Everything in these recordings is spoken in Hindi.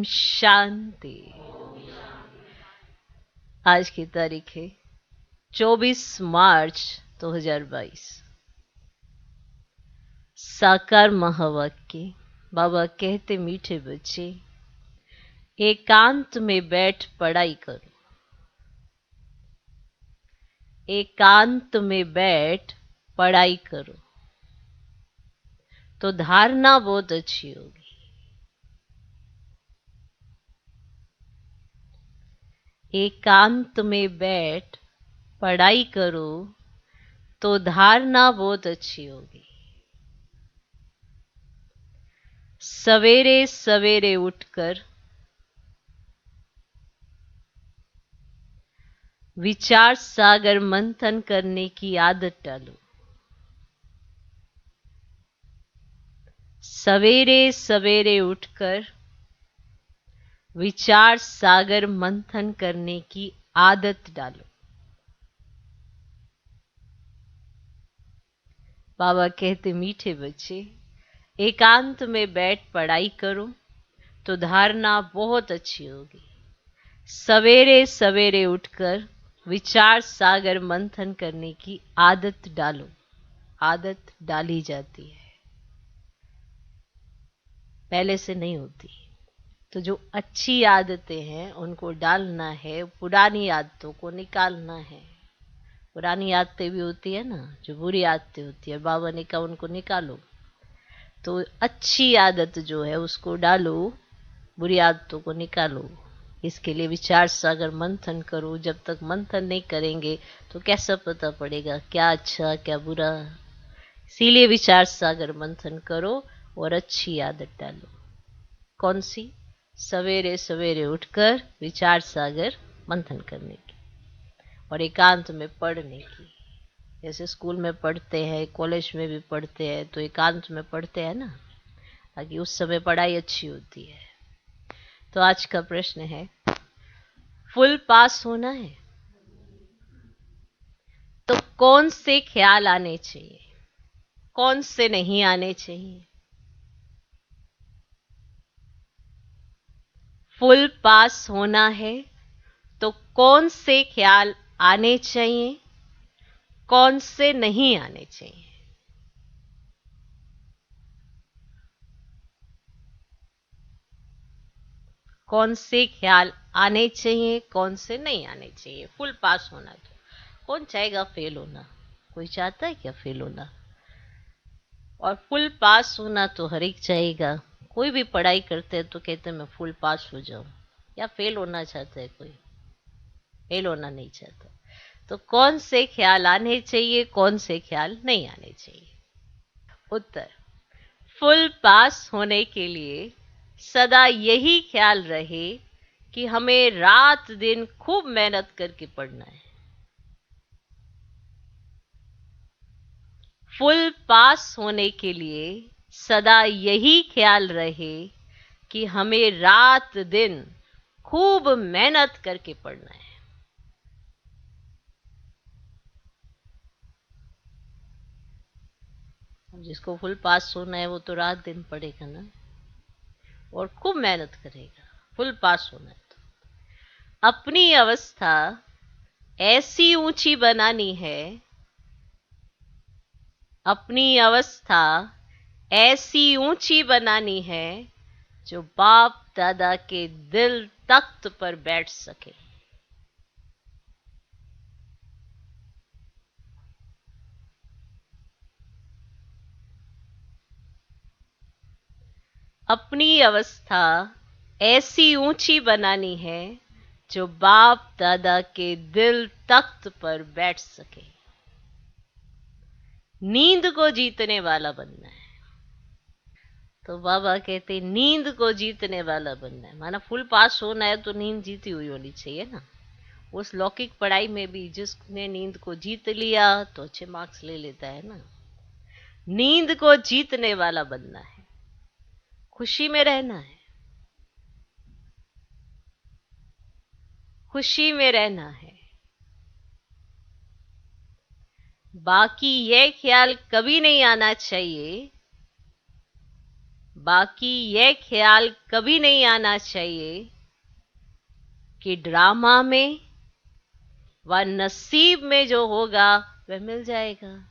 शांति। आज की तारीख है 24 मार्च 2022। साकार महावाक्य। बाबा कहते, मीठे बच्चे, एकांत में बैठ पढ़ाई करो। एकांत में बैठ पढ़ाई करो तो धारणा बहुत अच्छी होगी। एकांत में बैठ पढ़ाई करो तो धारणा बहुत अच्छी होगी। सवेरे सवेरे उठकर विचार सागर मंथन करने की आदत डालो। सवेरे सवेरे उठकर विचार सागर मंथन करने की आदत डालो। बाबा कहते, मीठे बच्चे, एकांत में बैठ पढ़ाई करो तो धारणा बहुत अच्छी होगी। सवेरे सवेरे उठकर विचार सागर मंथन करने की आदत डालो। आदत डाली जाती है, पहले से नहीं होती। तो जो अच्छी आदतें हैं उनको डालना है, पुरानी आदतों को निकालना है। पुरानी आदतें भी होती है ना, जो बुरी आदतें होती है, बाबा ने कहा उनको निकालो। तो अच्छी आदत जो है उसको डालो, बुरी आदतों को निकालो। इसके लिए विचार सागर मंथन करो। जब तक मंथन नहीं करेंगे तो कैसा पता पड़ेगा क्या अच्छा क्या बुरा। इसीलिए विचार सागर मंथन करो और अच्छी आदत डालो। कौन सी? सवेरे सवेरे उठकर विचार सागर मंथन करने की और एकांत में पढ़ने की। जैसे स्कूल में पढ़ते हैं, कॉलेज में भी पढ़ते हैं, तो एकांत में पढ़ते हैं ना, ताकि उस समय पढ़ाई अच्छी होती है। तो आज का प्रश्न है, फुल पास होना है तो कौन से ख्याल आने चाहिए, कौन से नहीं आने चाहिए? फुल पास होना है तो कौन से ख्याल आने चाहिए, कौन से नहीं आने चाहिए? कौन से ख्याल आने चाहिए, कौन से नहीं आने चाहिए? फुल पास होना तो कौन चाहेगा फेल होना? कोई चाहता है क्या फेल होना? और फुल पास होना तो हर एक चाहेगा। कोई भी पढ़ाई करते हैं तो कहते हैं मैं फुल पास हो जाऊं। या फेल होना चाहता है कोई? फेल होना नहीं चाहता। तो कौन से ख्याल आने चाहिए, कौन से ख्याल नहीं आने चाहिए? उत्तर, फुल पास होने के लिए सदा यही ख्याल रहे कि हमें रात दिन खूब मेहनत करके पढ़ना है। फुल पास होने के लिए सदा यही ख्याल रहे कि हमें रात दिन खूब मेहनत करके पढ़ना है। जिसको फुल पास होना है वो तो रात दिन पढ़ेगा ना, और खूब मेहनत करेगा। फुल पास होना है तो अपनी अवस्था ऐसी ऊंची बनानी है, अपनी अवस्था ऐसी ऊंची बनानी है जो बाप दादा के दिल तख्त पर बैठ सके। अपनी अवस्था ऐसी ऊंची बनानी है जो बाप दादा के दिल तख्त पर बैठ सके। नींद को जीतने वाला बनना है। तो बाबा कहते नींद को जीतने वाला बनना है। माना फुल पास होना है तो नींद जीती हुई होनी चाहिए ना। उस लौकिक पढ़ाई में भी जिसने नींद को जीत लिया तो अच्छे मार्क्स ले लेता है ना। नींद को जीतने वाला बनना है, खुशी में रहना है, खुशी में रहना है। बाकी ये ख्याल कभी नहीं आना चाहिए, बाकी ये ख्याल कभी नहीं आना चाहिए कि ड्रामा में व नसीब में जो होगा वह मिल जाएगा।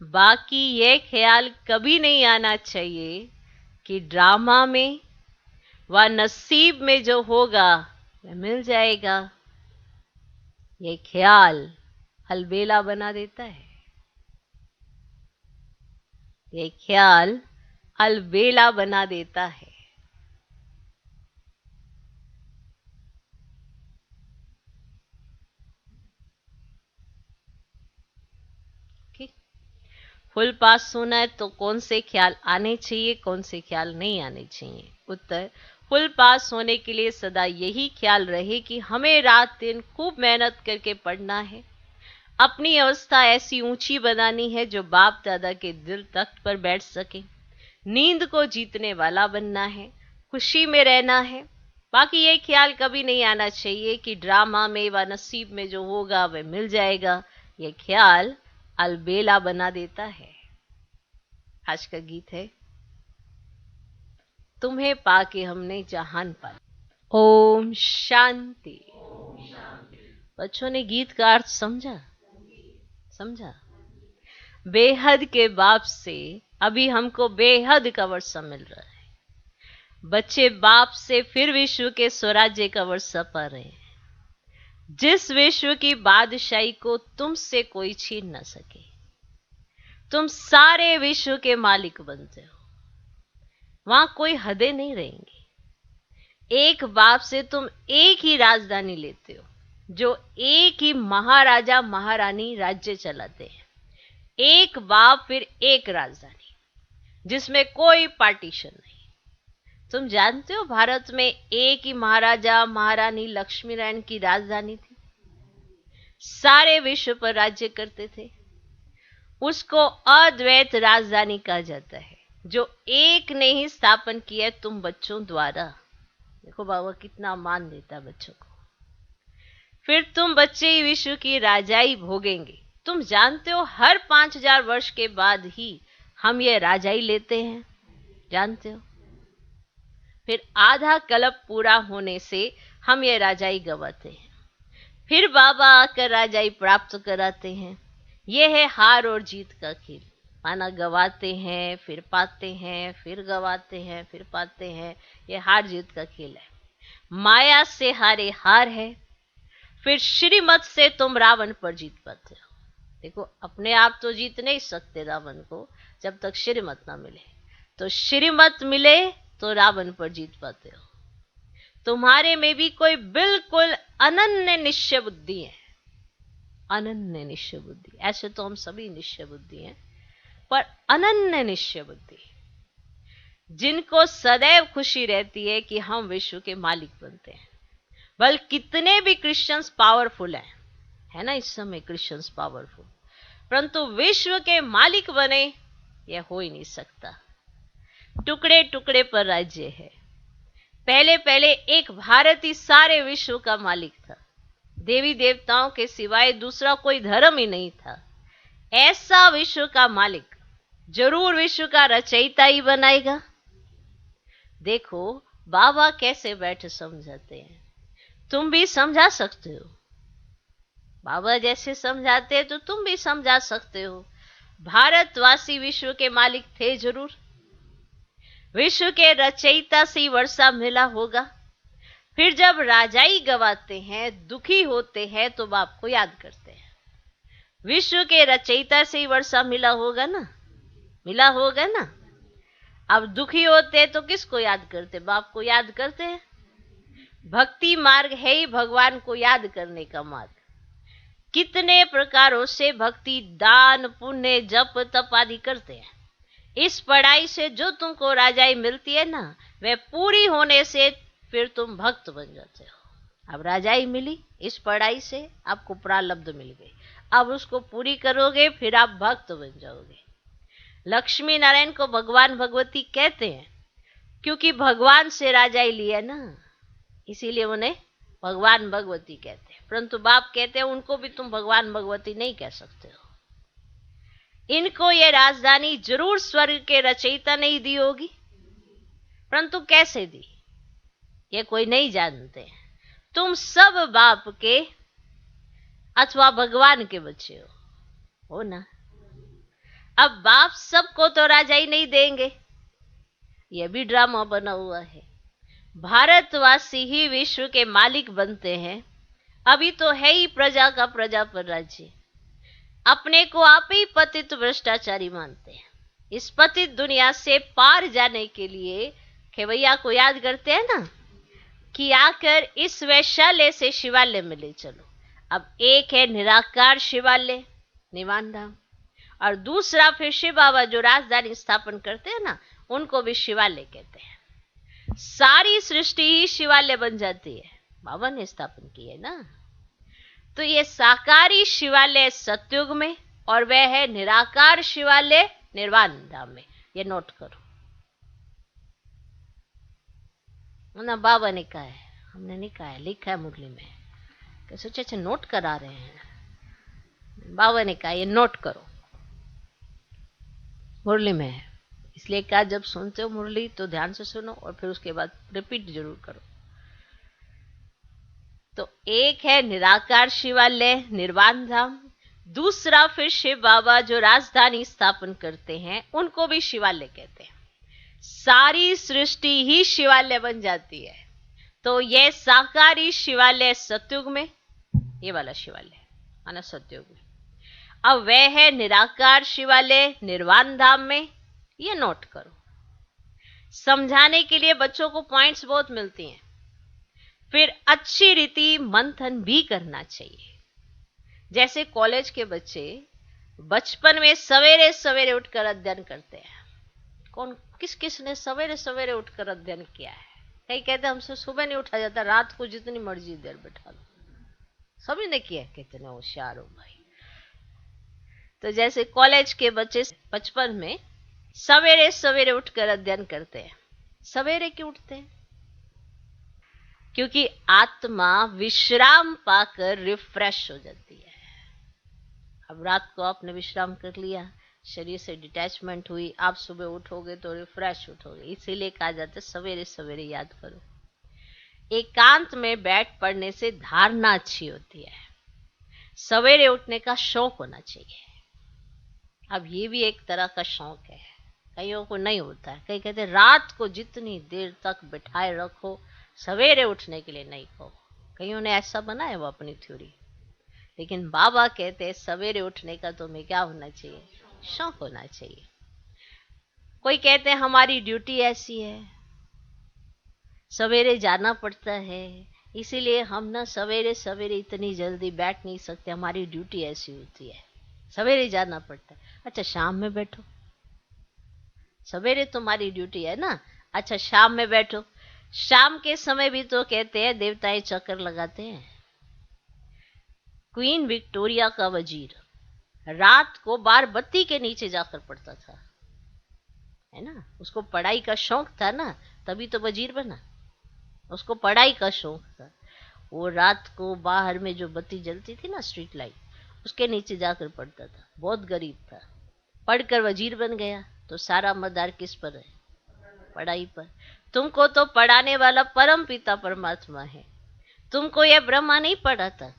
बाकी ये ख्याल कभी नहीं आना चाहिए कि ड्रामा में व नसीब में जो होगा वह मिल जाएगा। ये ख्याल अलबेला बना देता है। ये ख्याल अलबेला बना देता है। फुल पास होना है तो कौन से ख्याल आने चाहिए, कौन से ख्याल नहीं आने चाहिए? उत्तर, फुल पास होने के लिए सदा यही ख्याल रहे कि हमें रात दिन खूब मेहनत करके पढ़ना है, अपनी अवस्था ऐसी ऊंची बनानी है जो बाप दादा के दिल तख्त पर बैठ सके, नींद को जीतने वाला बनना है, खुशी में रहना है। बाकी ये ख्याल कभी नहीं आना चाहिए कि ड्रामा में व नसीब में जो होगा वह मिल जाएगा। ये ख्याल अलबेला बना देता है। आज का गीत है, तुम्हें पाके हमने जहान पाया। ओम शांति। बच्चों ने गीत का अर्थ समझा? बेहद के बाप से अभी हमको बेहद का वर्षा मिल रहा है। बच्चे बाप से फिर विश्व के स्वराज्य का वर्षा पा रहे हैं, जिस विश्व की बादशाही को तुमसे कोई छीन न सके। तुम सारे विश्व के मालिक बनते हो, वहां कोई हदें नहीं रहेंगी। एक बाप से तुम एक ही राजधानी लेते हो, जो एक ही महाराजा महारानी राज्य चलाते हैं। एक बाप फिर एक राजधानी, जिसमें कोई पार्टीशन नहीं। तुम जानते हो भारत में एक ही महाराजा महारानी लक्ष्मी नारायण की राजधानी थी, सारे विश्व पर राज्य करते थे। उसको अद्वैत राजधानी कहा जाता है, जो एक ने ही स्थापन किया है तुम बच्चों द्वारा। देखो बाबा कितना मान देता है बच्चों को। फिर तुम बच्चे ही विश्व की राजाई भोगेंगे। तुम जानते हो हर 5000 वर्ष के बाद ही हम ये राजाई लेते हैं, जानते हो। फिर आधा कल्प पूरा होने से हम ये राजाई गवाते हैं, फिर बाबा आकर राजाई प्राप्त कराते हैं। यह है हार और जीत का खेल। माना गवाते हैं, फिर पाते हैं, फिर गवाते हैं, फिर पाते हैं। यह हार जीत का खेल है। माया से हारे हार है। फिर श्रीमत से तुम रावण पर जीत पाते हो। देखो अपने आप तो जीत नहीं सकते रावण को, जब तक श्रीमत ना मिले। तो श्रीमत मिले तो रावण पर जीत पाते हो। तुम्हारे में भी कोई बिल्कुल अनन्य निश्चय बुद्धि है। अनन्य निश्चय बुद्धि, ऐसे तो हम सभी निश्चय बुद्धि हैं, पर अनन्य निश्चय बुद्धि, जिनको सदैव खुशी रहती है कि हम विश्व के मालिक बनते हैं। बल कितने भी क्रिश्चियंस पावरफुल हैं, है ना इस समय क्रिश्चियंस पावरफुल, परंतु विश्व के मालिक बने यह हो ही नहीं सकता। टुकड़े टुकड़े पर राज्य है। पहले पहले एक भारत ही सारे विश्व का मालिक था। देवी देवताओं के सिवाय दूसरा कोई धर्म ही नहीं था। ऐसा विश्व का मालिक जरूर विश्व का रचयिता ही बनाएगा। देखो बाबा कैसे बैठ समझाते हैं, तुम भी समझा सकते हो। बाबा जैसे समझाते हैं तो तुम भी समझा सकते हो। भारतवासी विश्व के मालिक थे जरूर। विश्व के रचयिता से वर्षा मिला होगा। फिर जब राजाई गवाते हैं, दुखी होते हैं, तो बाप को याद करते हैं। विश्व के रचयिता से वर्षा मिला होगा ना, मिला होगा ना। अब दुखी होते हैं तो किसको याद करते? बाप को याद करते हैं। भक्ति मार्ग है ही भगवान को याद करने का मार्ग। कितने प्रकारों से भक्ति, दान, पुण्य, जप, तप आदि करते हैं। इस पढ़ाई से जो तुमको राजाई मिलती है ना, वह पूरी होने से फिर तुम भक्त बन जाते हो। अब राजाई मिली, इस पढ़ाई से आपको प्रारब्ध मिल गई, अब उसको पूरी करोगे फिर आप भक्त बन जाओगे। लक्ष्मी नारायण को भगवान भगवती कहते हैं, क्योंकि भगवान से राजाई लिया ना, इसीलिए उन्हें भगवान भगवती कहते हैं। परंतु बाप कहते हैं उनको भी तुम भगवान भगवती नहीं कह सकते हो। इनको ये राजधानी जरूर स्वर्ग के रचयिता नहीं दी होगी, परंतु कैसे दी ये कोई नहीं जानते। तुम सब बाप के अथवा भगवान के बच्चे हो ना। अब बाप सबको तो राजा ही नहीं देंगे, यह भी ड्रामा बना हुआ है। भारतवासी ही विश्व के मालिक बनते हैं। अभी तो है ही प्रजा का प्रजा पर राज्य। अपने को आप ही पतित भ्रष्टाचारी मानते हैं। इस पतित दुनिया से पार जाने के लिए खेवैया को याद करते हैं ना कि आकर इस वैशाल्य से शिवालय में ले चलो। अब एक है निराकार शिवालय निवान धाम, और दूसरा फिर शिव बाबा जो राजधानी स्थापन करते हैं ना, उनको भी शिवालय कहते हैं। सारी सृष्टि ही शिवालय बन जाती है, बाबा ने स्थापन की है ना। तो ये साकारी शिवालय सतयुग में, और वह है निराकार शिवालय निर्वाण धाम में। ये नोट करो ना, बाबा ने कहा है, हमने नहीं कहा है, लिखा है मुरली में। सोचे अच्छा नोट करा रहे हैं, बाबा ने कहा ये नोट करो, मुरली में है। इसलिए कहा जब सुनते हो मुरली तो ध्यान से सुनो और फिर उसके बाद रिपीट जरूर करो। तो एक है निराकार शिवालय निर्वाण धाम, दूसरा फिर शिव बाबा जो राजधानी स्थापन करते हैं उनको भी शिवालय कहते हैं। सारी सृष्टि ही शिवालय बन जाती है। तो यह साकारी शिवालय सतयुग में, ये वाला शिवालय आना सतयुग में। अब वह है निराकार शिवालय निर्वाण धाम में। ये नोट करो, समझाने के लिए बच्चों को पॉइंट्स बहुत मिलती हैं। फिर अच्छी रीति मंथन भी करना चाहिए। जैसे कॉलेज के बच्चे बचपन में सवेरे सवेरे उठकर अध्ययन करते हैं। कौन किस ने सवेरे सवेरे उठकर अध्ययन किया है? कई कहते हैं हमसे सुबह नहीं उठा जाता, रात को जितनी मर्जी देर बैठा लो। सभी ने किया, कितने होशियार हो भाई। तो जैसे कॉलेज के बच्चे बचपन में सवेरे सवेरे उठकर अध्ययन करते हैं। सवेरे क्यों उठते हैं? क्योंकि आत्मा विश्राम पाकर रिफ्रेश हो जाती है। अब रात को आपने विश्राम कर लिया, शरीर से डिटैचमेंट हुई, आप सुबह उठोगे तो रिफ्रेश उठोगे। इसीलिए कहा जाता है सवेरे सवेरे याद करो। एकांत में बैठ पढ़ने से धारणा अच्छी होती है। सवेरे उठने का शौक होना चाहिए। अब ये भी एक तरह का शौक है, कईयों को नहीं होता है। कई कहते रात को जितनी देर तक बिठाए रखो, सवेरे उठने के लिए नहीं कहो। कईयों ने ऐसा बनाया वो अपनी थ्योरी। लेकिन बाबा कहते हैं सवेरे उठने का तुम्हें क्या होना चाहिए? शौक होना चाहिए। कोई कहते हैं हमारी ड्यूटी ऐसी है, सवेरे जाना पड़ता है, इसीलिए हम ना सवेरे सवेरे इतनी जल्दी बैठ नहीं सकते, हमारी ड्यूटी ऐसी होती है, सवेरे जाना पड़ता है। अच्छा शाम में बैठो, सवेरे तुम्हारी ड्यूटी है ना, अच्छा शाम में बैठो। शाम के समय भी तो कहते हैं देवताएं चक्कर लगाते हैं। क्वीन विक्टोरिया का वजीर रात को बार बत्ती के नीचे जाकर पढ़ता था, है ना। उसको पढ़ाई का शौक था ना, तभी तो वजीर बना। उसको पढ़ाई का शौक था। वो रात को बाहर में जो बत्ती जलती थी ना, स्ट्रीट लाइट, उसके नीचे जाकर पढ़ता था। बहुत गरीब था, पढ़कर वजीर बन गया। तो सारा मदार किस पर है? पढ़ाई पर। तुमको तो पढ़ाने वाला परम पिता परमात्मा है। तुमको यह ब्रह्मा नहीं पढ़ाता,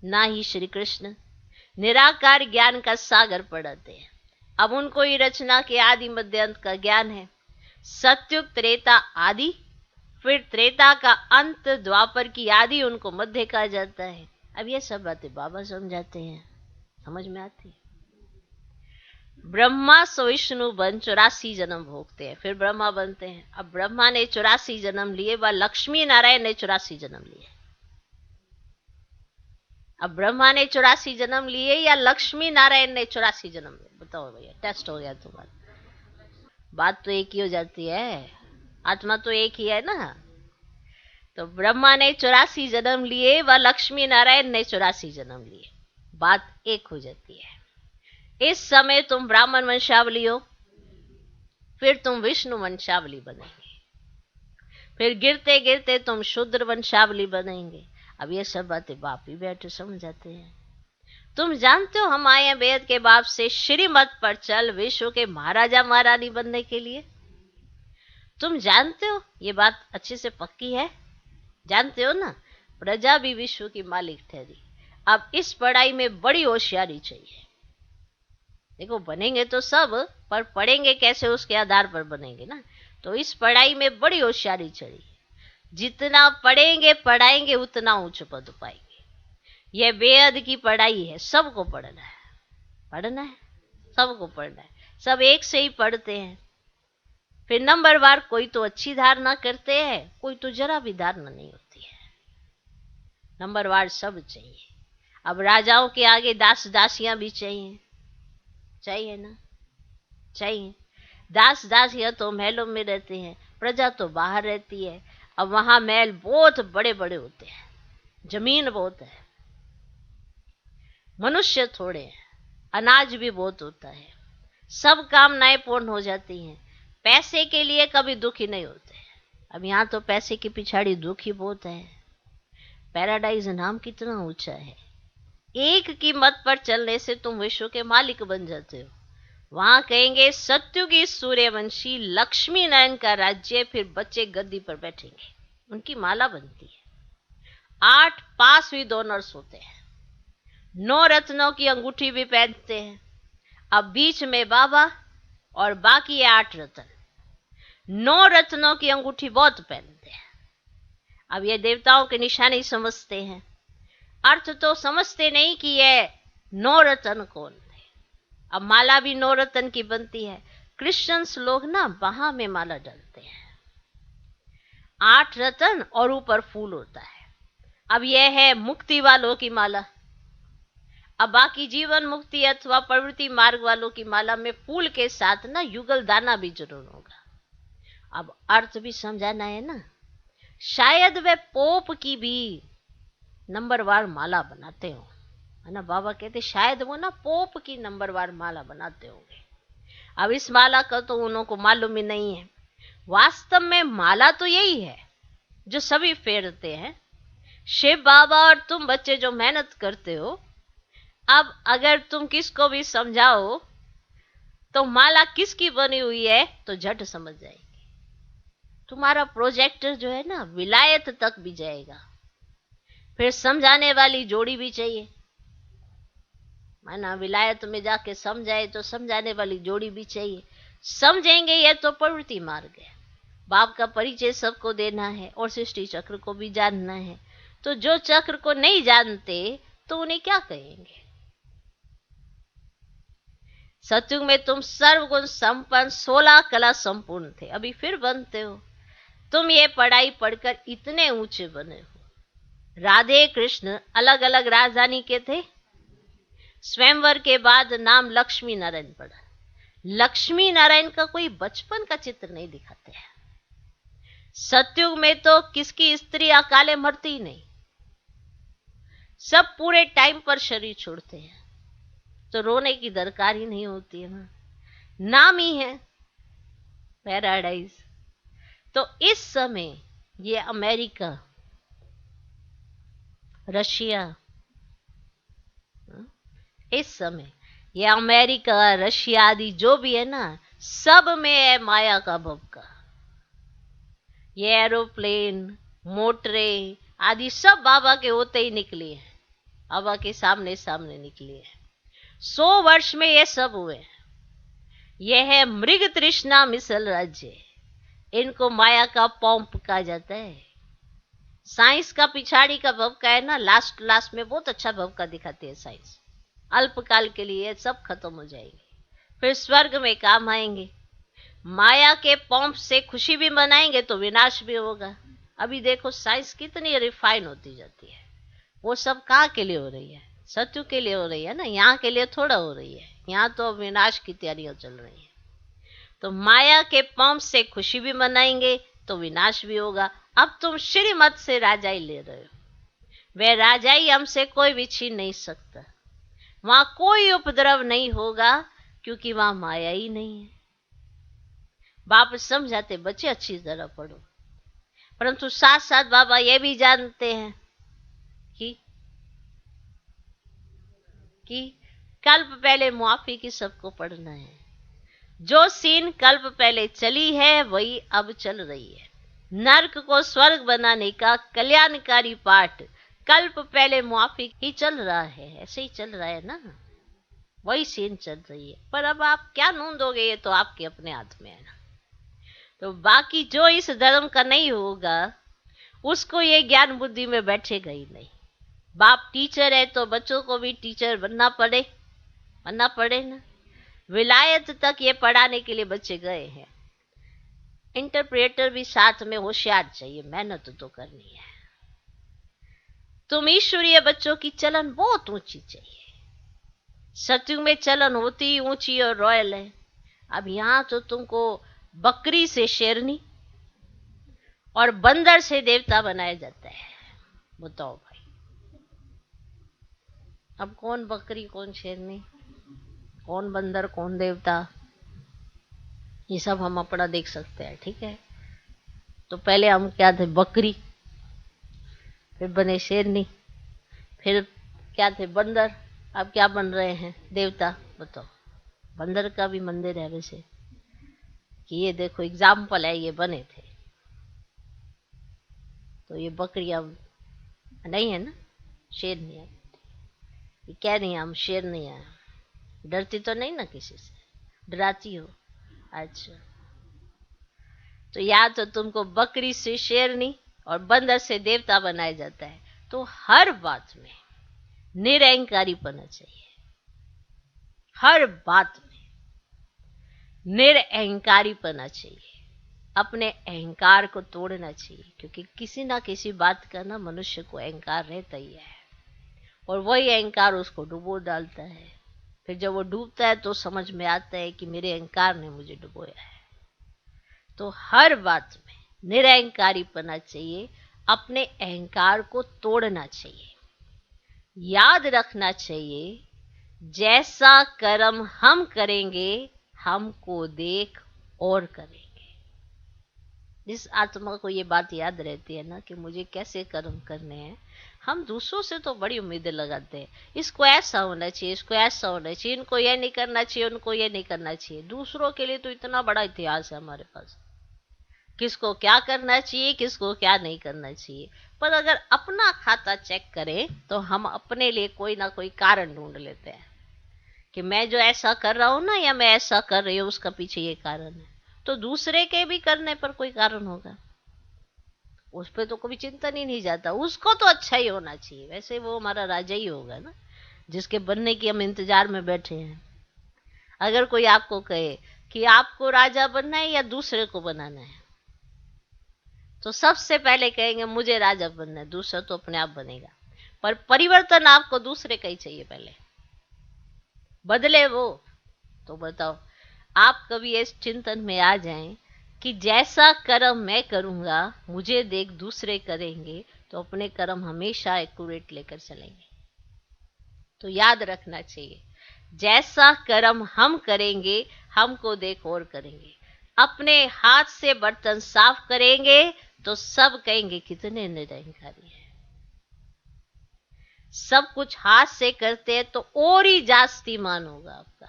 ना ही श्री कृष्ण। निराकार ज्ञान का सागर पढ़ाते हैं। अब उनको ही रचना के आदि मध्य अंत का ज्ञान है। सत्युग त्रेता आदि, फिर त्रेता का अंत, द्वापर की आदि उनको मध्य कहा जाता है। अब ये सब बातें बाबा समझाते हैं, समझ में आती है। ब्रह्मा सो विष्णु बन 84 जन्म भोगते हैं, फिर ब्रह्मा बनते हैं। अब ब्रह्मा ने 84 जन्म लिए, व लक्ष्मी नारायण ने 84 जन्म लिए। अब ब्रह्मा ने 84 जन्म लिए या लक्ष्मी नारायण ने 84 जन्म लिए? बताओ भैया, टेस्ट हो गया तुम्हारा। बात तो एक ही हो जाती है, आत्मा तो एक ही है ना। तो ब्रह्मा ने 84 जन्म लिए व लक्ष्मी नारायण ने 84 जन्म लिए, बात एक हो जाती है। इस समय तुम ब्राह्मण वंशावली हो, फिर तुम विष्णु वंशावली बनेंगे, फिर गिरते गिरते तुम शूद्र वंशावली बनेंगे। अब ये सब बातें बाप ही बैठे समझाते हैं। तुम जानते हो हम आए हैं वेद के बाप से श्रीमत पर चल विश्व के महाराजा महारानी बनने के लिए। तुम जानते हो ये बात अच्छे से पक्की है, जानते हो ना। प्रजा भी विश्व की मालिक ठहरी। अब इस पढ़ाई में बड़ी होशियारी चाहिए। देखो बनेंगे तो सब, पर पढ़ेंगे कैसे उसके आधार पर बनेंगे ना। तो इस पढ़ाई में बड़ी होशियारी चाहिए। जितना पढ़ेंगे पढ़ाएंगे उतना ऊंच पद पाएंगे। यह बेहद की पढ़ाई है, सबको पढ़ना है, पढ़ना है, सबको पढ़ना है। सब एक से ही पढ़ते हैं। फिर नंबरवार कोई तो अच्छी धारणा करते हैं, कोई तो जरा भी धारणा नहीं होती है। नंबरवार सब चाहिए। अब राजाओं के आगे दास दासियां भी चाहिए, चाहिए ना, चाहिए। दास दासियां तो महलों में रहते हैं, प्रजा तो बाहर रहती है। अब वहां महल बहुत बड़े बड़े होते हैं, जमीन बहुत है, मनुष्य थोड़े हैं, अनाज भी बहुत होता है, सब कामनाएं पूर्ण हो जाती हैं। पैसे के लिए कभी दुखी नहीं होते। अब यहाँ तो पैसे की पिछाड़ी दुखी बहुत है। पैराडाइज नाम कितना ऊंचा है। एक की मत पर चलने से तुम विश्व के मालिक बन जाते हो। वहां कहेंगे सत्युगी सूर्यवंशी लक्ष्मी नारायण का राज्य, फिर बच्चे गद्दी पर बैठेंगे, उनकी माला बनती है। 8 पास हुई डोनर्स होते हैं, 9 रत्नों की अंगूठी भी पहनते हैं। अब बीच में बाबा और बाकी 8 रत्न। 9 रत्नों की अंगूठी बहुत पहनते हैं। अब ये देवताओं के निशानी समझते हैं, अर्थ तो समझते नहीं कि ये 9 रत्न कौन है। अब माला भी 9 रत्न की बनती है। क्रिश्चियंस लोग ना बाह में माला डालते हैं, 8 रत्न और ऊपर फूल होता है। अब यह है मुक्ति वालों की माला। अब बाकी जीवन मुक्ति अथवा प्रवृत्ति मार्ग वालों की माला में फूल के साथ ना युगल दाना भी जरूर होगा। अब अर्थ भी समझाना है ना। शायद वे पोप की भी नंबरवार माला बनाते हो, है ना। बाबा कहते शायद वो ना पोप की नंबरवार माला बनाते होंगे। अब इस माला का तो उनको मालूम ही नहीं है। वास्तव में माला तो यही है जो सभी फेरते हैं, शिव बाबा और तुम बच्चे जो मेहनत करते हो। अब अगर तुम किसको भी समझाओ तो माला किसकी बनी हुई है तो झट समझ जाएगी। तुम्हारा प्रोजेक्टर जो है ना विलायत तक भी जाएगा। फिर समझाने वाली जोड़ी भी चाहिए, माना विलायत में जाके समझाए तो समझाने वाली जोड़ी भी चाहिए। समझेंगे ये तो प्रवृत्ति मार्ग है। बाप का परिचय सबको देना है और सृष्टि चक्र को भी जानना है। तो जो चक्र को नहीं जानते तो उन्हें क्या कहेंगे। सतयुग में तुम सर्वगुण संपन्न 16 कला संपूर्ण थे, अभी फिर बनते हो। तुम ये पढ़ाई पढ़कर इतने ऊंचे बने हो। राधे कृष्ण अलग अलग राजधानी के थे। स्वयंवर के बाद नाम लक्ष्मी नारायण पड़ा। लक्ष्मी नारायण का कोई बचपन का चित्र नहीं दिखाते हैं। सतयुग में तो किसकी स्त्री अकाले मरती ही नहीं, सब पूरे टाइम पर शरीर छोड़ते हैं, तो रोने की दरकार ही नहीं होती है ना। नाम ही है पैराडाइज। तो इस समय ये अमेरिका, रशिया, इस समय ये अमेरिका रशिया आदि जो भी है ना, सब में है माया का भवका। ये एरोप्लेन मोटरे आदि सब बाबा के होते ही निकली है, बाबा के सामने सामने निकली है। 100 वर्ष में ये सब हुए। यह है मृग तृष्णा मिसल राज्य। इनको माया का पॉम्प कहा जाता है। साइंस का पिछाड़ी का भवका है ना, लास्ट में बहुत अच्छा भवका दिखाती है साइंस। अल्पकाल के लिए सब खत्म हो जाएगी, फिर स्वर्ग में काम आएंगे। माया के पॉम्प से खुशी भी मनाएंगे तो विनाश भी होगा। अभी देखो साइंस कितनी रिफाइन होती जाती है। वो सब कहाँ के लिए हो रही है, सत्य के लिए हो रही है ना, यहाँ के लिए थोड़ा हो रही है। यहाँ तो विनाश की तैयारियां चल रही है। तो माया के पंप से खुशी भी मनाएंगे तो विनाश भी होगा। अब तुम श्रीमत से राजाई ले रहे हो, वह राजाई हमसे कोई भी छीन नहीं सकता। वहां कोई उपद्रव नहीं होगा क्योंकि वहां माया ही नहीं है। बाप समझाते बच्चे अच्छी तरह पढ़ो, परंतु साथ साथ बाबा ये भी जानते हैं कि कि कल्प पहले मुआफी की सबको पढ़ना है। जो सीन कल्प पहले चली है वही अब चल रही है। नर्क को स्वर्ग बनाने का कल्याणकारी पाठ कल्प पहले मुआफी ही चल रहा है। ऐसे ही चल रहा है ना, वही सीन चल रही है। पर अब आप क्या ढूंढोगे ये तो आपके अपने हाथ में है ना। तो बाकी जो इस धर्म का नहीं होगा उसको ये ज्ञान बुद्धि में बैठेगा ही नहीं। बाप टीचर है तो बच्चों को भी टीचर बनना पड़े ना। विलायत तक ये पढ़ाने के लिए बच्चे गए हैं। इंटरप्रेटर भी साथ में होशियार चाहिए, मेहनत तो करनी है। तुम ईश्वरीय बच्चों की चलन बहुत ऊंची चाहिए। सतयुग में चलन होती ऊंची और रॉयल है। अब यहां तो तुमको बकरी से शेरनी और बंदर से देवता बनाया जाता है। बताओ भाई, अब कौन बकरी कौन शेरनी, कौन बंदर कौन देवता, ये सब हम अपना देख सकते हैं। ठीक है, तो पहले हम क्या थे, बकरी, फिर बने शेरनी, फिर क्या थे, बंदर, अब क्या बन रहे हैं, देवता। बताओ, बंदर का भी मंदिर है वैसे कि ये देखो एग्जाम्पल है, ये बने थे। तो ये बकरी अब नहीं है ना, शेर नहीं है। ये कह नहीं हम शेर नहीं है। डरती तो नहीं ना किसी से, डराती हो? अच्छा, तो या तो तुमको बकरी से शेरनी और बंदर से देवता बनाया जाता है। तो हर बात में निरअहंकारी पना चाहिए, हर बात में निरअहंकारी पना चाहिए। अपने अहंकार को तोड़ना चाहिए, क्योंकि किसी ना किसी बात का ना मनुष्य को अहंकार रहता ही है, और वही अहंकार उसको डुबो डालता है। फिर जब वो डूबता है तो समझ में आता है कि मेरे अहंकार ने मुझे डुबोया है। तो हर बात में निरअहंकारी पना चाहिए, अपने अहंकार को तोड़ना चाहिए। याद रखना चाहिए, जैसा कर्म हम करेंगे हमको देख और करेंगे। जिस आत्मा को ये बात याद रहती है ना कि मुझे कैसे कर्म करने हैं, हम दूसरों से तो बड़ी उम्मीदें लगाते हैं। इसको ऐसा होना चाहिए, इसको ऐसा होना चाहिए, इनको ये नहीं करना चाहिए, उनको ये नहीं करना चाहिए। दूसरों के लिए तो इतना बड़ा इतिहास है हमारे पास, किसको क्या करना चाहिए, किसको क्या नहीं करना चाहिए। पर अगर अपना खाता चेक करें तो हम अपने लिए कोई ना कोई कारण ढूंढ लेते हैं कि मैं जो ऐसा कर रहा हूं ना, या मैं ऐसा कर रही हूं, उसका पीछे ये कारण है। तो दूसरे के भी करने पर कोई कारण होगा, उस पर तो कभी चिंतन ही नहीं जाता। उसको तो अच्छा ही होना चाहिए, वैसे वो हमारा राजा ही होगा ना, जिसके बनने की हम इंतजार में बैठे हैं। अगर कोई आपको कहे कि आपको राजा बनना है या दूसरे को बनाना है, तो सबसे पहले कहेंगे मुझे राजा बनना है, दूसरा तो अपने आप बनेगा। पर परिवर्तन आपको दूसरे का ही चाहिए, पहले बदले वो। तो बताओ, आप कभी इस चिंतन में आ जाएं कि जैसा कर्म मैं करूंगा मुझे देख दूसरे करेंगे, तो अपने कर्म हमेशा एक्यूरेट लेकर चलेंगे। तो याद रखना चाहिए, जैसा कर्म हम करेंगे हमको देख और करेंगे। अपने हाथ से बर्तन साफ करेंगे तो सब कहेंगे कितने निरंकारी है। सब कुछ हाथ से करते हैं तो और ही जास्ती मान होगा आपका।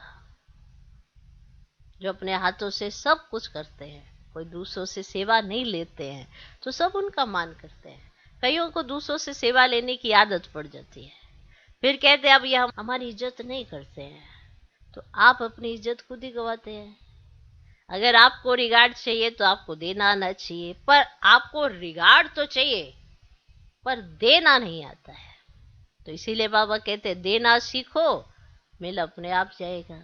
जो अपने हाथों से सब कुछ करते हैं, कोई दूसरों से सेवा नहीं लेते हैं, तो सब उनका मान करते हैं। कईयों को दूसरों से सेवा लेने की आदत पड़ जाती है, फिर कहते हैं अब ये हम हमारी इज्जत नहीं करते हैं। तो आप अपनी इज्जत खुद ही गवाते हैं। अगर आपको रिगार्ड चाहिए तो आपको देना आना चाहिए, पर आपको रिगार्ड तो चाहिए पर देना नहीं आता है। तो इसीलिए बाबा कहते हैं देना सीखो, मिल अपने आप जाएगा।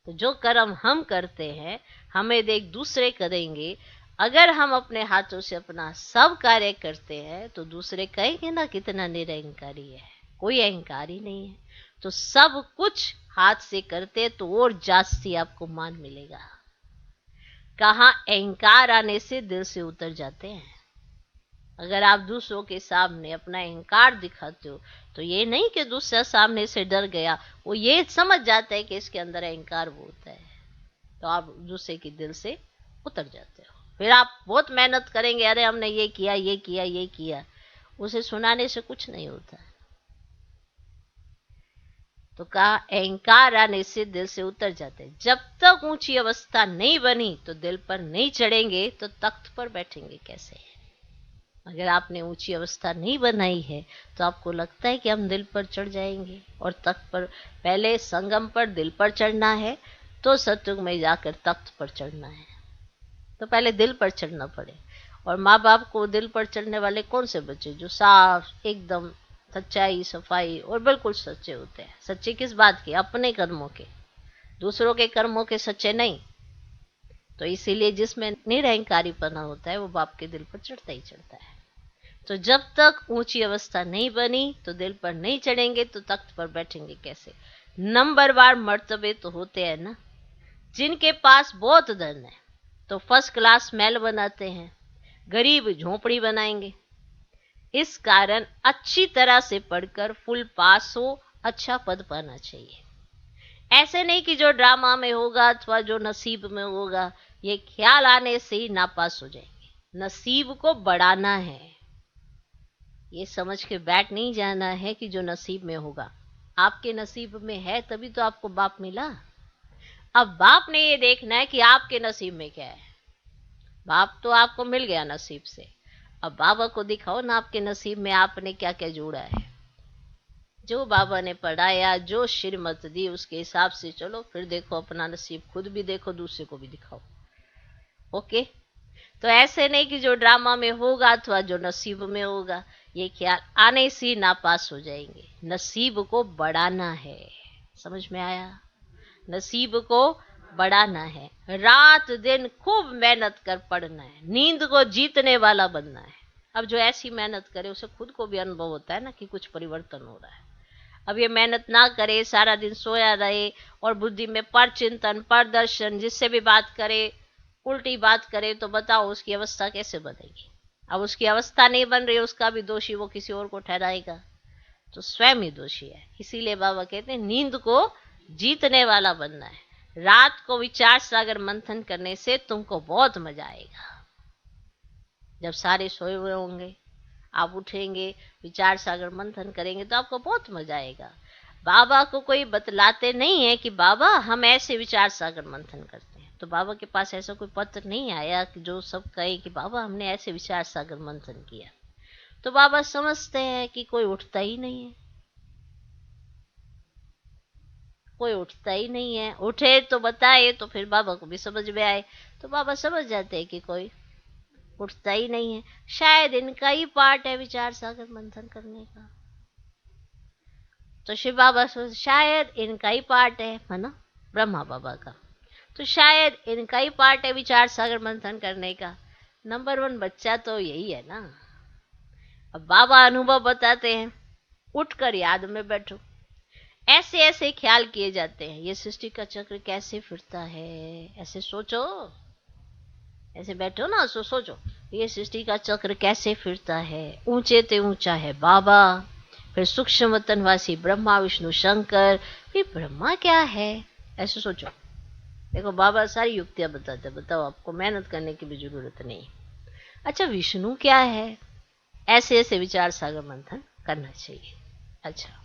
तो जो कर्म हम करते हैं हमें देख दूसरे करेंगे। अगर हम अपने हाथों से अपना सब कार्य करते हैं तो दूसरे कहेंगे ना कितना निरअहंकारी है, कोई अहंकार ही नहीं है। तो सब कुछ हाथ से करते तो और जास्ती आपको मान मिलेगा। कहाँ अहंकार आने से दिल से उतर जाते हैं। अगर आप दूसरों के सामने अपना अहंकार दिखाते हो तो ये नहीं कि दूसरा सामने से डर गया, वो ये समझ जाता है कि इसके अंदर अहंकार वो होता है, तो आप दूसरे के दिल से उतर जाते हो। फिर आप बहुत मेहनत करेंगे, अरे हमने ये किया ये किया ये किया, उसे सुनाने से कुछ नहीं होता। तो कहा अहंकार आने से दिल से उतर जाते। जब तक ऊंची अवस्था नहीं बनी तो दिल पर नहीं चढ़ेंगे तो तख्त पर बैठेंगे कैसे? अगर आपने ऊंची अवस्था नहीं बनाई है तो आपको लगता है कि हम दिल पर चढ़ जाएंगे और तख्त पर। पहले संगम पर दिल पर चढ़ना है तो सतयुग में जाकर तख्त पर चढ़ना है। तो पहले दिल पर चढ़ना पड़े। और माँ बाप को दिल पर चढ़ने वाले कौन से बच्चे? जो साफ एकदम सच्चाई सफाई और बिल्कुल सच्चे होते हैं। सच्चे किस बात के? अपने कर्मों के, दूसरों के कर्मों के सच्चे नहीं। तो इसीलिए जिसमें निरहंकारीपना होता है वो बाप के दिल पर चढ़ता ही चढ़ता है। तो जब तक ऊंची अवस्था नहीं बनी तो दिल पर नहीं चढ़ेंगे तो तख्त पर बैठेंगे कैसे? नंबरवार मर्तबे तो होते हैं ना। जिनके पास बहुत धन है तो फर्स्ट क्लास महल बनाते हैं, गरीब झोपड़ी बनाएंगे। इस कारण अच्छी तरह से पढ़कर फुल पास हो, अच्छा पद पाना चाहिए। ऐसे नहीं कि जो ड्रामा में होगा अथवा जो नसीब में होगा, ये ख्याल आने से ही नापास हो जाएंगे। नसीब को बढ़ाना है, ये समझ के बैठ नहीं जाना है कि जो नसीब में होगा। आपके नसीब में है तभी तो आपको बाप मिला। अब बाप ने ये देखना है कि आपके नसीब में क्या है। बाप तो आपको मिल गया नसीब से, अब बाबा को दिखाओ ना आपके नसीब में आपने क्या क्या जोड़ा है। जो बाबा ने पढ़ाया, जो श्रीमत दी, उसके हिसाब से चलो, फिर देखो अपना नसीब, खुद भी देखो, दूसरे को भी दिखाओ। ओके। तो ऐसे नहीं कि जो ड्रामा में होगा अथवा जो नसीब में होगा, ये ख्याल आने से नापास हो जाएंगे। नसीब को बढ़ाना है। समझ में आया? नसीब को बढ़ाना है। रात दिन खूब मेहनत कर पढ़ना है, नींद को जीतने वाला बनना है। अब जो ऐसी मेहनत करे उसे खुद को भी अनुभव होता है ना कि कुछ परिवर्तन हो रहा है। अब ये मेहनत ना करे, सारा दिन सोया रहे और बुद्धि में पर चिंतन पर दर्शन, जिससे भी बात करे उल्टी बात करे, तो बताओ उसकी अवस्था कैसे बनेगी? अब उसकी अवस्था नहीं बन रही, उसका भी दोषी वो किसी और को ठहराएगा तो स्वयं ही दोषी है। इसीलिए बाबा कहते हैं नींद को जीतने वाला बनना है। रात को विचार सागर मंथन करने से तुमको बहुत मजा आएगा। जब सारे सोए हुए होंगे, आप उठेंगे, विचार सागर मंथन करेंगे तो आपको बहुत मजा आएगा। बाबा को कोई बतलाते नहीं है कि बाबा हम ऐसे विचार सागर मंथन करते हैं, तो बाबा के पास ऐसा कोई पत्र नहीं आया कि जो सब कहे कि बाबा हमने ऐसे विचार सागर मंथन किया। तो बाबा समझते हैं कि कोई उठता ही नहीं है, कोई उठता ही नहीं है। उठे तो बताए तो फिर बाबा को भी समझ में आए, तो बाबा समझ जाते हैं कि कोई उठता ही नहीं है। शायद इनका ही पार्ट है विचार सागर मंथन करने का। तो शिव बाबा शायद इनका ही पार्ट है ना, ब्रह्मा बाबा का, तो शायद इनका ही पार्ट है विचार सागर मंथन करने का। नंबर 1 बच्चा तो यही है ना। अब बाबा अनुभव बताते हैं, उठकर याद में बैठो। ऐसे ऐसे ख्याल किए जाते हैं, ये सृष्टि का चक्र कैसे फिरता है, ऐसे सोचो, ऐसे बैठो ना, सोचो ये सृष्टि का चक्र कैसे फिरता है। ऊंचे ते ऊंचा है बाबा, फिर सूक्ष्म वतनवासी ब्रह्मा विष्णु शंकर, फिर ब्रह्मा क्या है, ऐसे सोचो। देखो बाबा सारी युक्तियां बताते, बताओ आपको मेहनत करने की भी जरूरत नहीं। अच्छा विष्णु क्या है, ऐसे ऐसे विचार सागर मंथन करना चाहिए। अच्छा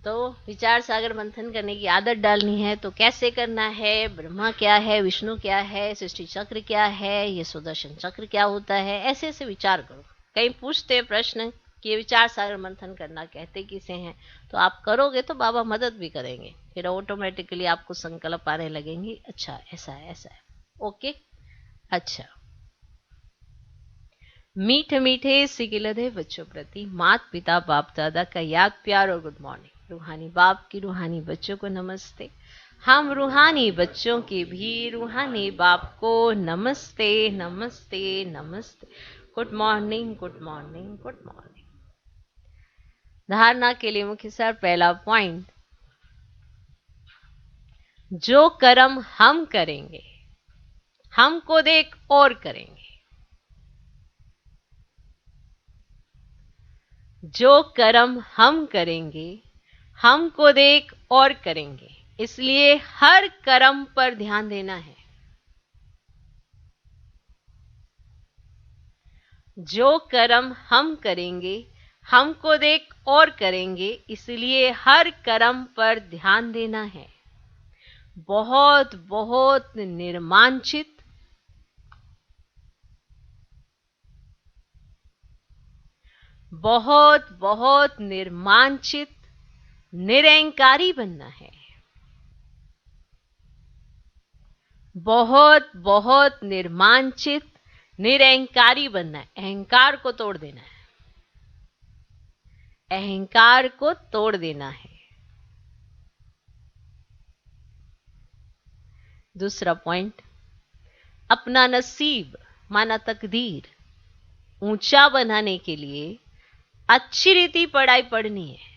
तो विचार सागर मंथन करने की आदत डालनी है तो कैसे करना है? ब्रह्मा क्या है, विष्णु क्या है, सृष्टि चक्र क्या है, ये सुदर्शन चक्र क्या होता है, ऐसे ऐसे विचार करो। कहीं पूछते प्रश्न कि ये विचार सागर मंथन करना कहते किसे हैं, तो आप करोगे तो बाबा मदद भी करेंगे, फिर ऑटोमेटिकली आपको संकल्प आने लगेंगे, अच्छा ऐसा है ऐसा है। ओके। अच्छा मीठे मीठे सिकिलधे बच्चों प्रति मात पिता बाप दादा का याद प्यार और गुड मॉर्निंग। रूहानी बाप की रूहानी बच्चों को नमस्ते। हम रूहानी बच्चों के भी रूहानी बाप को नमस्ते नमस्ते नमस्ते। Good morning good morning good morning. धारणा के लिए मुख्य सार पहला पॉइंट, जो कर्म हम करेंगे हमको देख और करेंगे। जो कर्म हम करेंगे हमको देख और करेंगे, इसलिए हर कर्म पर ध्यान देना है। जो कर्म हम करेंगे हमको देख और करेंगे, इसलिए हर कर्म पर ध्यान देना है। बहुत बहुत निर्मांचित, बहुत बहुत निर्मांचित, निरहंकारी बनना है। बहुत बहुत निर्मांचित, निरहंकारी बनना है। अहंकार को तोड़ देना है। अहंकार को तोड़ देना है। दूसरा पॉइंट, अपना नसीब माना तकदीर ऊंचा बनाने के लिए अच्छी रीति पढ़ाई पढ़नी है।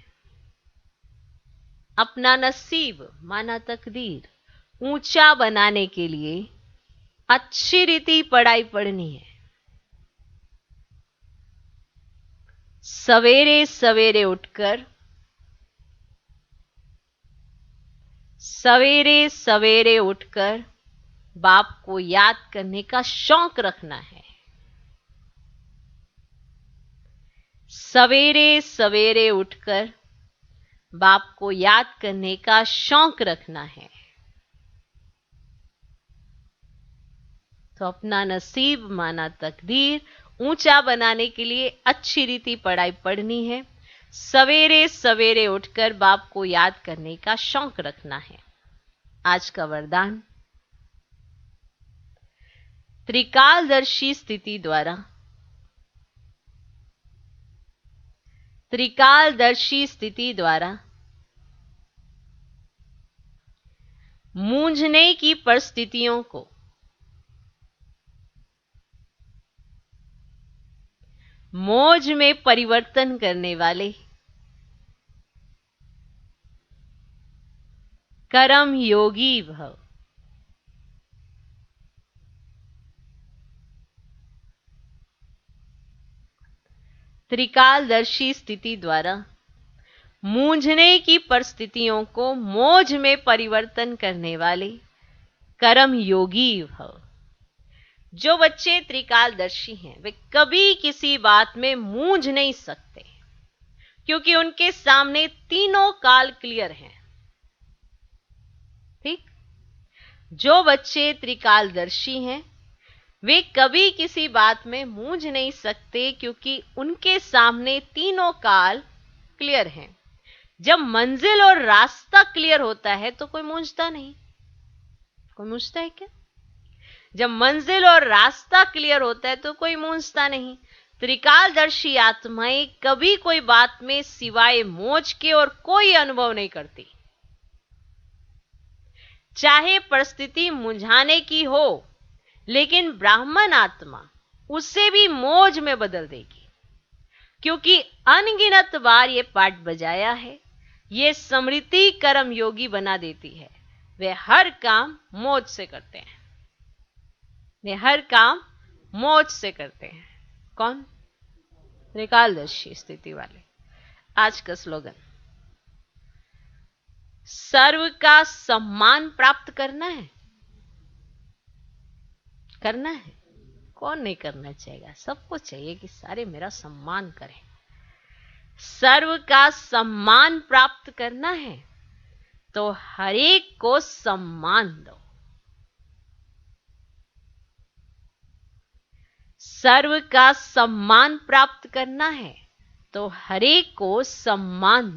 अपना नसीब माना तकदीर ऊंचा बनाने के लिए अच्छी रीति पढ़ाई पढ़नी है। सवेरे सवेरे उठकर, सवेरे सवेरे उठकर बाप को याद करने का शौक रखना है। सवेरे सवेरे उठकर बाप को याद करने का शौक रखना है। तो अपना नसीब माना तकदीर ऊंचा बनाने के लिए अच्छी रीति पढ़ाई पढ़नी है। सवेरे सवेरे उठकर बाप को याद करने का शौक रखना है। आज का वरदान, त्रिकालदर्शी स्थिति द्वारा, त्रिकालदर्शी स्थिति द्वारा मूंझने की परिस्थितियों को मौज में परिवर्तन करने वाले कर्म योगी भव। त्रिकालदर्शी स्थिति द्वारा मूंझने की परिस्थितियों को मौज में परिवर्तन करने वाले कर्म योगी भव। जो बच्चे त्रिकालदर्शी हैं वे कभी किसी बात में मूंझ नहीं सकते, क्योंकि उनके सामने तीनों काल क्लियर हैं। ठीक, जो बच्चे त्रिकालदर्शी हैं वे कभी किसी बात में मूंझ नहीं सकते, क्योंकि उनके सामने तीनों काल क्लियर हैं। जब मंजिल और रास्ता क्लियर होता है तो कोई मूंझता नहीं। कोई मूंझता है क्या? जब मंजिल और रास्ता क्लियर होता है तो कोई मूंझता नहीं। त्रिकालदर्शी आत्माएं कभी कोई बात में सिवाय मौज के और कोई अनुभव नहीं करती। चाहे परिस्थिति मुंझाने की हो, लेकिन ब्राह्मण आत्मा उसे भी मौज में बदल देगी, क्योंकि अनगिनत बार ये पाठ बजाया है। ये स्मृति कर्म योगी बना देती है। वे हर काम मौज से करते हैं। वे हर काम मौज से करते हैं। कौन? त्रिकालदर्शी स्थिति वाले। आज का स्लोगन, सर्व का सम्मान प्राप्त करना है। करना है, कौन नहीं करना चाहेगा? सबको चाहिए कि सारे मेरा सम्मान करें। सर्व का सम्मान प्राप्त करना है तो हर एक को सम्मान दो। सर्व का सम्मान प्राप्त करना है तो हर एक को सम्मान